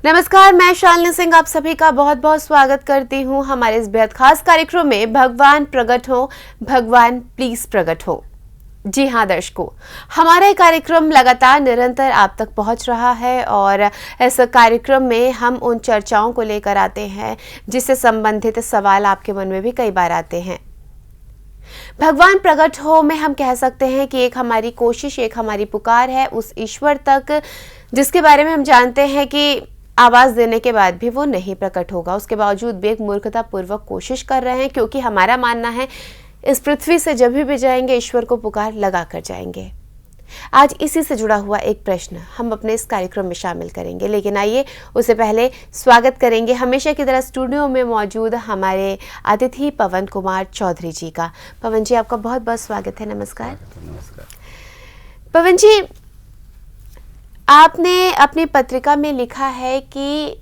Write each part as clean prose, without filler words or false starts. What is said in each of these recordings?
नमस्कार, मैं शालिनी सिंह आप सभी का बहुत बहुत स्वागत करती हूँ हमारे इस बेहद खास कार्यक्रम में भगवान प्रकट हो, भगवान प्लीज प्रकट हो। जी हाँ दर्शकों, हमारा ये कार्यक्रम लगातार निरंतर आप तक पहुंच रहा है और इस कार्यक्रम में हम उन चर्चाओं को लेकर आते हैं जिससे संबंधित सवाल आपके मन में भी कई बार आते हैं। भगवान प्रकट हो में हम कह सकते हैं कि एक हमारी कोशिश, एक हमारी पुकार है उस ईश्वर तक जिसके बारे में हम जानते हैं कि आवाज देने के बाद भी वो नहीं प्रकट होगा। उसके बावजूद भी एक मूर्खता पूर्वक कोशिश कर रहे हैं, क्योंकि हमारा मानना है इस पृथ्वी से जब भी जाएंगे ईश्वर को पुकार लगा कर जाएंगे। आज इसी से जुड़ा हुआ एक प्रश्न हम अपने इस कार्यक्रम में शामिल करेंगे, लेकिन आइए उससे पहले स्वागत करेंगे हमेशा की तरह स्टूडियो में मौजूद हमारे अतिथि पवन कुमार चौधरी जी का। पवन जी, आपका बहुत बहुत स्वागत है। नमस्कार। नमस्कार। पवन जी, आपने अपनी पत्रिका में लिखा है कि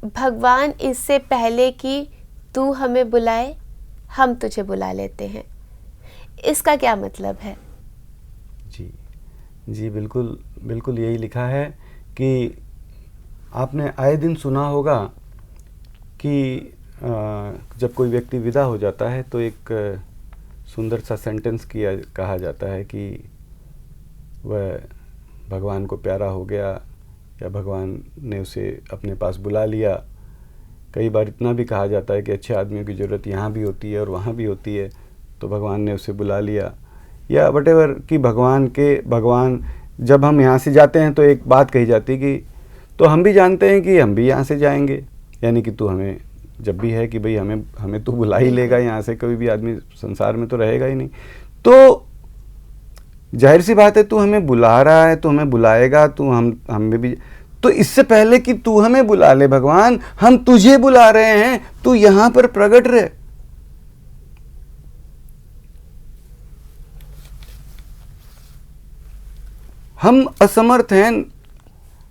भगवान इससे पहले कि तू हमें बुलाए हम तुझे बुला लेते हैं। इसका क्या मतलब है? जी बिल्कुल बिल्कुल यही लिखा है कि आपने आए दिन सुना होगा कि जब कोई व्यक्ति विदा हो जाता है तो एक सुंदर सा सेंटेंस कहा जाता है कि वह भगवान को प्यारा हो गया या भगवान ने उसे अपने पास बुला लिया। कई बार इतना भी कहा जाता है कि अच्छे आदमियों की ज़रूरत यहाँ भी होती है और वहाँ भी होती है, तो भगवान ने उसे बुला लिया। या वटेवर कि भगवान जब हम यहाँ से जाते हैं तो एक बात कही जाती है कि तो हम भी जानते हैं कि हम भी यहाँ से जाएंगे, यानी कि तू हमें जब भी है कि भाई हमें तू बुला ही लेगा, यहाँ से कोई भी आदमी संसार में तो रहेगा ही नहीं। तो जाहिर सी बात है तू हमें बुला रहा है, तू हमें बुलाएगा, तू हमें भी। तो इससे पहले कि तू हमें बुला ले भगवान, हम तुझे बुला रहे हैं, तू यहां पर प्रकट रहे। हम असमर्थ हैं,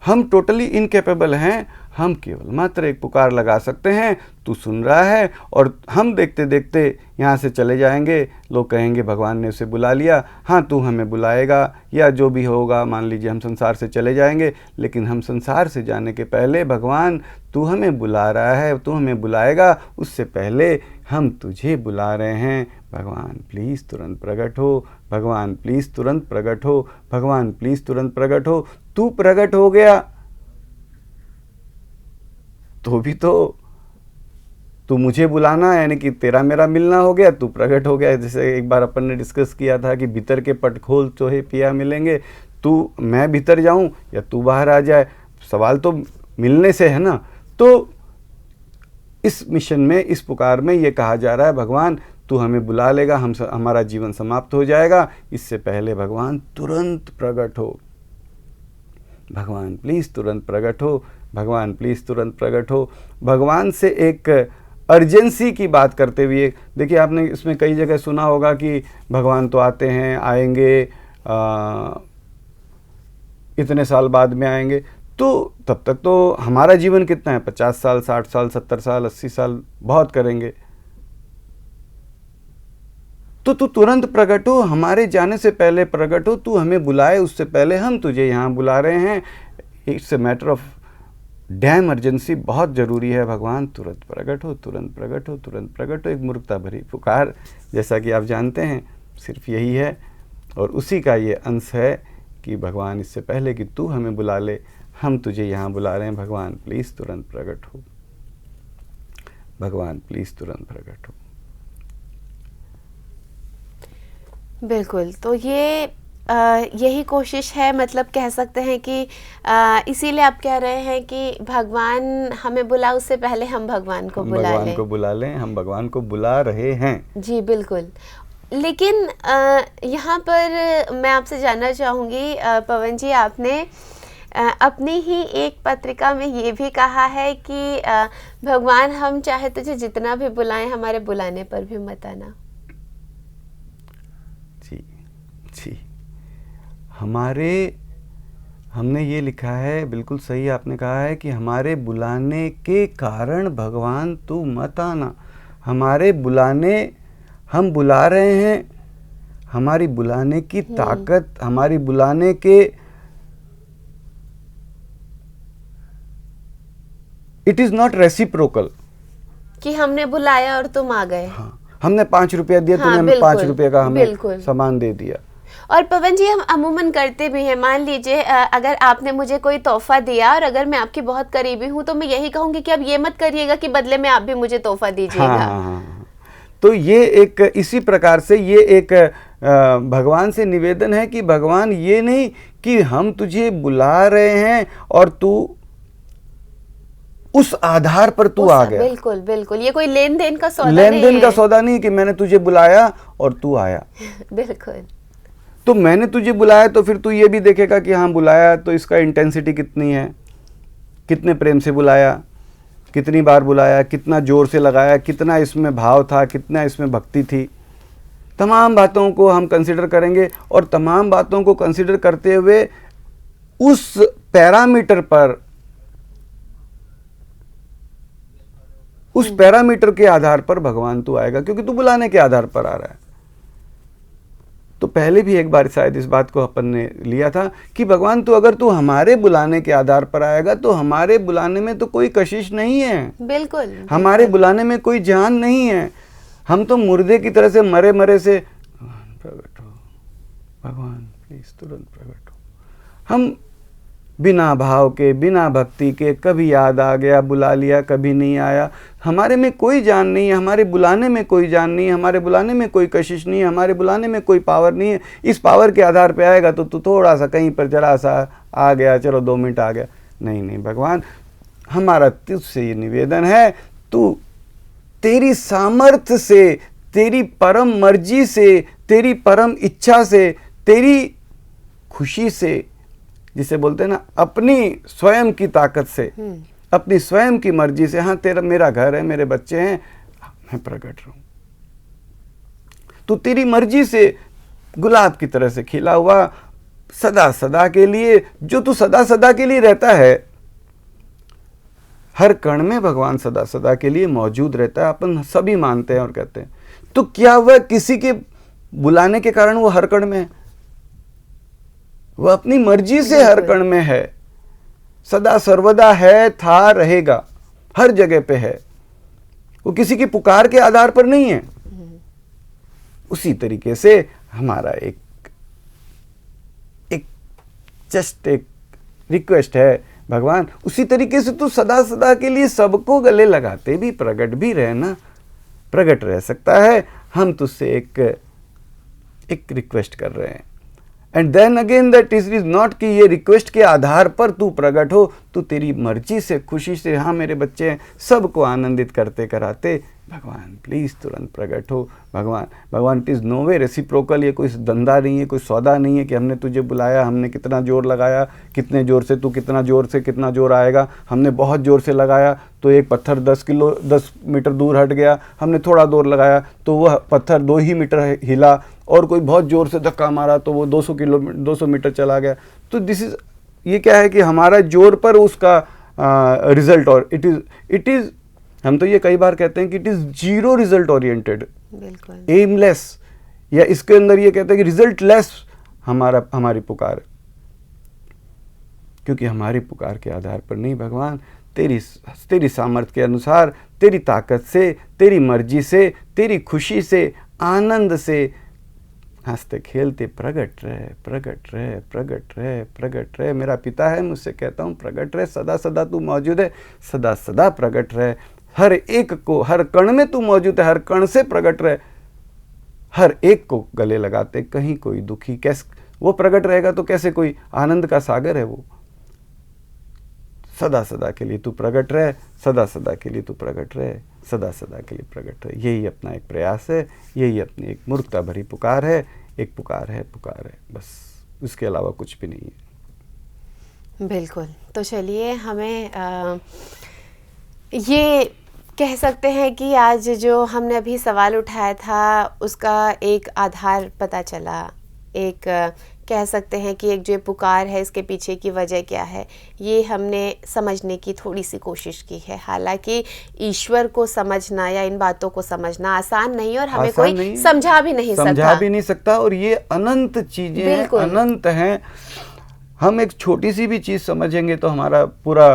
हम टोटली इनकेपेबल हैं, हम केवल मात्र एक पुकार लगा सकते हैं। तू सुन रहा है और हम देखते देखते यहाँ से चले जाएंगे। लोग कहेंगे भगवान ने उसे बुला लिया। हाँ, तू हमें बुलाएगा या जो भी होगा, मान लीजिए हम संसार से चले जाएंगे, लेकिन हम संसार से जाने के पहले भगवान तू हमें बुला रहा है, तू हमें बुलाएगा, उससे पहले हम तुझे बुला रहे हैं। भगवान प्लीज़ तुरंत प्रकट हो, भगवान प्लीज़ तुरंत प्रकट हो, भगवान प्लीज़ तुरंत प्रकट हो। तू प्रकट हो गया तो भी तो तू मुझे बुलाना, यानी कि तेरा मेरा मिलना हो गया, तू प्रकट हो गया। जैसे एक बार अपन ने डिस्कस किया था कि भीतर के पट खोल चोहे पिया मिलेंगे, तू मैं भीतर जाऊं या तू बाहर आ जाए, सवाल तो मिलने से है ना। तो इस मिशन में, इस पुकार में ये कहा जा रहा है भगवान तू हमें बुला लेगा, हमारा जीवन समाप्त हो जाएगा, इससे पहले भगवान तुरंत प्रकट हो। भगवान प्लीज़ तुरंत प्रकट हो, भगवान प्लीज़ तुरंत प्रकट हो। भगवान से एक अर्जेंसी की बात करते हुए, देखिए आपने इसमें कई जगह सुना होगा कि भगवान तो आते हैं, आएंगे, इतने साल बाद में आएंगे। तो तब तक तो हमारा जीवन कितना है, 50 साल, 60 साल, 70 साल, 80 साल बहुत करेंगे। तो तू तुरंत प्रकट हो, हमारे जाने से पहले प्रकट हो, तू हमें बुलाए उससे पहले हम तुझे यहाँ बुला रहे हैं। It's a matter of dam urgency, बहुत ज़रूरी है। भगवान तुरंत प्रकट हो, तुरंत प्रकट हो, तुरंत प्रकट हो। एक मूर्खता भरी पुकार, जैसा कि आप जानते हैं, सिर्फ यही है और उसी का ये अंश है कि भगवान इससे पहले कि तू हमें बुला ले, हम तुझे यहाँ बुला रहे हैं। भगवान प्लीज़ तुरंत प्रकट हो, भगवान प्लीज़ तुरंत प्रकट हो। बिल्कुल, तो ये यही कोशिश है, मतलब कह सकते हैं कि इसीलिए आप कह रहे हैं कि भगवान हमें बुला उससे पहले हम भगवान को बुला लें। भगवान को बुला लें, हम भगवान को बुला रहे हैं। जी बिल्कुल। लेकिन यहाँ पर मैं आपसे जानना चाहूँगी पवन जी, आपने अपनी ही एक पत्रिका में ये भी कहा है कि भगवान हम चाहे तुझे जितना भी बुलाएं, हमारे बुलाने पर भी मत आना। जी, हमने ये लिखा है, बिल्कुल सही आपने कहा है कि हमारे बुलाने के कारण भगवान तू मत आना। हमारे बुलाने, हम बुला रहे हैं, हमारी बुलाने की ताकत, हमारी बुलाने के इट इज नॉट रेसिप्रोकल कि हमने बुलाया और तुम आ गए। हाँ, हमने 5 रुपया दिया, हाँ, तूने हमें 5 रुपये का हमें सामान दे दिया। और पवन जी, हम अमूमन करते भी हैं। मान लीजिए अगर आपने मुझे कोई तोहफा दिया और अगर मैं आपकी बहुत करीबी हूँ तो मैं यही कहूंगी कि अब ये मत करिएगा कि बदले में आप भी मुझे तोहफा दीजिएगा। हाँ। तो ये एक इसी प्रकार से ये एक भगवान से निवेदन है कि भगवान ये नहीं कि हम तुझे बुला रहे हैं और तू उस आधार पर तू आ गया। बिल्कुल बिल्कुल, ये कोई लेन देन का सौदा नहीं है। लेन देन का सौदा नहीं कि मैंने तुझे बुलाया और तू आया। बिल्कुल। तो मैंने तुझे बुलाया तो फिर तू ये भी देखेगा कि हाँ बुलाया तो इसका इंटेंसिटी कितनी है, कितने प्रेम से बुलाया, कितनी बार बुलाया, कितना जोर से लगाया, कितना इसमें भाव था, कितना इसमें भक्ति थी। तमाम बातों को हम कंसिडर करेंगे और तमाम बातों को कंसिडर करते हुए उस पैरामीटर पर, उस पैरामीटर के आधार पर भगवान तू आएगा, क्योंकि तू बुलाने के आधार पर आ रहा है। तो पहले भी एक बार शायद इस बात को अपन ने लिया था कि भगवान तू अगर तू हमारे बुलाने के आधार पर आएगा तो हमारे बुलाने में तो कोई कशिश नहीं है। बिल्कुल। हमारे बुलाने में कोई जान नहीं है। हम तो मुर्दे की तरह से मरे मरे से प्रकट हो भगवान, प्लीज तुरंत प्रकट हो। हम बिना भाव के, बिना भक्ति के, कभी याद आ गया बुला लिया, कभी नहीं आया। हमारे में कोई जान नहीं है, हमारे बुलाने में कोई जान नहीं है, हमारे बुलाने में कोई कशिश नहीं है, हमारे बुलाने में कोई पावर नहीं है। इस पावर के आधार पे आएगा तो तू थोड़ा सा कहीं पर जरा सा आ गया, चलो 2 मिनट आ गया। नहीं भगवान, हमारा तुझसे ये निवेदन है, तू तेरी सामर्थ्य से, तेरी परम मर्जी से, तेरी परम इच्छा से, तेरी खुशी से, जिसे बोलते हैं ना अपनी स्वयं की ताकत से, अपनी स्वयं की मर्जी से, हाँ तेरा मेरा घर है, मेरे बच्चे हैं, मैं प्रकट रहूं। तू तेरी मर्जी से गुलाब की तरह से खिला हुआ सदा सदा के लिए, जो तू सदा सदा के लिए रहता है, हर कण में भगवान सदा सदा के लिए मौजूद रहता है, अपन सभी मानते हैं और कहते हैं। तो क्या वह किसी के बुलाने के कारण वो हर कण में है? वह अपनी मर्जी से हर कण में है, सदा सर्वदा है, था, रहेगा, हर जगह पे है। वो किसी की पुकार के आधार पर नहीं है। उसी तरीके से हमारा एक जस्ट एक रिक्वेस्ट है, भगवान उसी तरीके से तू सदा सदा के लिए सबको गले लगाते भी प्रकट भी रहे ना। प्रकट रह सकता है, हम तुझसे एक रिक्वेस्ट कर रहे हैं। And then again that is not कि ये रिक्वेस्ट के आधार पर तू प्रकट हो, तू तेरी मर्जी से, खुशी से, हाँ मेरे बच्चे हैं, सबको आनंदित करते कराते भगवान प्लीज तुरंत प्रकट हो। भगवान it is no way reciprocal. ये कोई धंधा नहीं है, कोई सौदा नहीं है कि हमने तुझे बुलाया, हमने कितना जोर लगाया, कितने जोर से तू कितना जोर आएगा। हमने बहुत जोर से लगाया तो एक पत्थर 10 मीटर दूर हट गया, हमने थोड़ा जोर लगाया तो वह पत्थर 2 ही मीटर हिला, और कोई बहुत जोर से धक्का मारा तो वो 200 मीटर चला गया। तो ये क्या है कि हमारा जोर पर उसका रिजल्ट, और इट इज़ हम तो ये कई बार कहते हैं कि it is zero result oriented, aimless, या इसके अंदर ये कहते हैं कि रिजल्ट लेस हमारी पुकार, क्योंकि हमारी पुकार के आधार पर नहीं, भगवान तेरी सामर्थ्य के अनुसार, तेरी ताकत से, तेरी मर्जी से, तेरी खुशी से, आनंद से, हंसते खेलते प्रकट रहे। मेरा पिता है, मुझसे कहता हूँ प्रकट रहे, सदा सदा तू मौजूद है, सदा सदा प्रकट रहे। हर एक को, हर कण में तू मौजूद है, हर कण से प्रकट रहे। हर एक को गले लगाते, कहीं कोई दुखी, कैसे वो प्रकट रहेगा तो कैसे कोई आनंद का सागर है वो। सदा सदा के लिए तू प्रकट रहे, सदा सदा के लिए तू प्रकट रहे, सदा सदा के लिए प्रकट रहे। यही अपना एक प्रयास है, यही अपनी एक मूर्खता भरी पुकार है। एक पुकार है, बस, उसके अलावा कुछ भी नहीं है। बिल्कुल। तो चलिए, हमें ये कह सकते हैं कि आज जो हमने अभी सवाल उठाया था उसका एक आधार पता चला। एक कह सकते हैं कि एक जो पुकार है, इसके पीछे की वजह क्या है, ये हमने समझने की थोड़ी सी कोशिश की है। हालांकि ईश्वर को समझना या इन बातों को समझना आसान नहीं, और हमें कोई समझा भी नहीं सकता। और ये अनंत चीजें हैं, अनंत हैं। हम एक छोटी सी भी चीज़ समझेंगे तो हमारा पूरा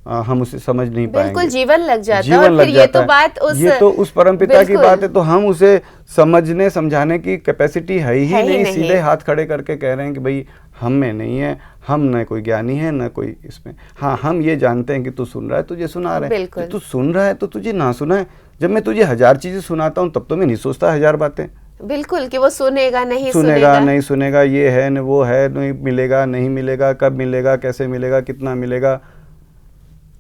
हम उसे समझ नहीं पाएंगे, बिल्कुल जीवन लग जाता है। जीवन और लग फिर ये जाता तो है। बात ये तो उस परमपिता की बिल्कुल। बात है, तो हम उसे समझने समझाने की कैपेसिटी है ही है ही नहीं। नहीं। सीधे हाथ खड़े करके कह रहे हैं कि भाई हम में नहीं है, हम न कोई ज्ञानी है न कोई इसमें। हाँ, हम ये जानते हैं कि तू सुन रहा है, तुझे सुना रहे हैं। बिल्कुल। तू सुन रहा है तो तुझे ना सुना है। जब मैं तुझे 1000 चीजें सुनाता हूँ तब तो मैं नहीं सोचता 1000 बातें। बिल्कुल कि वो सुनेगा नहीं सुनेगा नहीं सुनेगा, ये है न वो है, नहीं मिलेगा नहीं मिलेगा, कब मिलेगा, कैसे मिलेगा, कितना मिलेगा।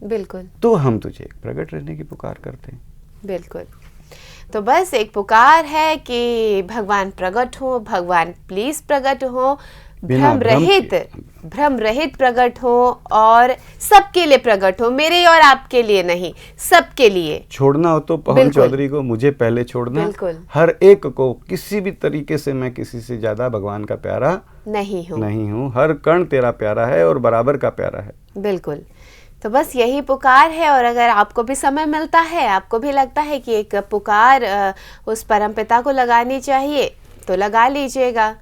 बिल्कुल। तो हम तुझे प्रकट रहने की पुकार करते हैं। बिल्कुल। तो बस एक पुकार है कि भगवान प्रकट हो, भगवान प्लीज प्रकट हो, भ्रम रहित प्रकट हो और सबके लिए प्रकट हो, मेरे और आपके लिए नहीं, सबके लिए। छोड़ना हो तो पवन चौधरी को मुझे पहले छोड़ना। बिल्कुल। हर एक को किसी भी तरीके से मैं किसी से ज्यादा भगवान का प्यारा नहीं हूँ। हर कण तेरा प्यारा है और बराबर का प्यारा है। बिल्कुल। तो बस यही पुकार है। और अगर आपको भी समय मिलता है, आपको भी लगता है कि एक पुकार उस परमपिता को लगानी चाहिए तो लगा लीजिएगा।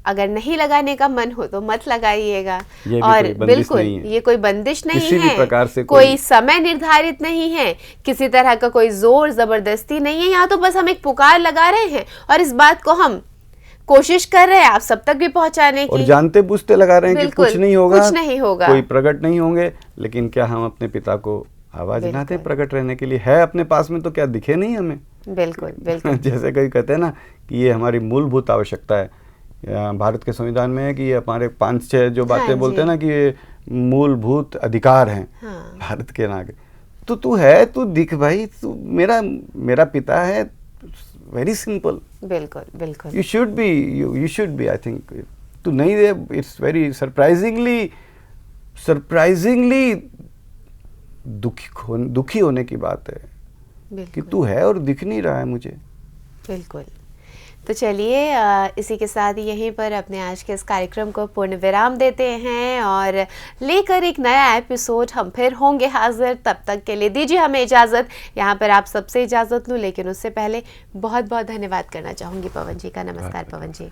अगर नहीं लगाने का मन हो तो मत लगाइएगा। और बिल्कुल ये कोई बंदिश नहीं किसी है, भी प्रकार से कोई समय निर्धारित नहीं है, किसी तरह का कोई जोर जबरदस्ती नहीं है। यहाँ तो बस हम एक पुकार लगा रहे हैं और इस बात को हम कोशिश कर रहे हैं आप सब तक भी पहुंचाने की। और जानते बूझते लगा रहे हैं कि कुछ नहीं होगा, कोई प्रकट नहीं होंगे। लेकिन क्या हम अपने पिता को आवाज ना दें प्रकट रहने के लिए? है अपने पास में तो क्या दिखे नहीं हमें? बिल्कुल बिल्कुल। जैसे कई कहते हैं ना कि ये हमारी मूलभूत आवश्यकता है। भारत के संविधान में है कि ये हमारे 5-6 जो बातें बोलते हैं ना कि ये मूलभूत अधिकार हैं भारत के नागरिक। तो तू है, तू दिख भाई, तू मेरा पिता है। Very simple. बिल्कुल बिल्कुल। You should be I think. तू नहीं दे, इट्स वेरी सरप्राइजिंगली दुखी होने की बात है कि तू है और दिख नहीं रहा है मुझे। बिल्कुल। तो चलिए इसी के साथ यहीं पर अपने आज के इस कार्यक्रम को पूर्ण विराम देते हैं और लेकर एक नया एपिसोड हम फिर होंगे हाजिर। तब तक के लिए दीजिए हमें इजाज़त। यहाँ पर आप सबसे इजाज़त लूँ, लेकिन उससे पहले बहुत बहुत धन्यवाद करना चाहूँगी पवन जी का। नमस्कार पवन जी।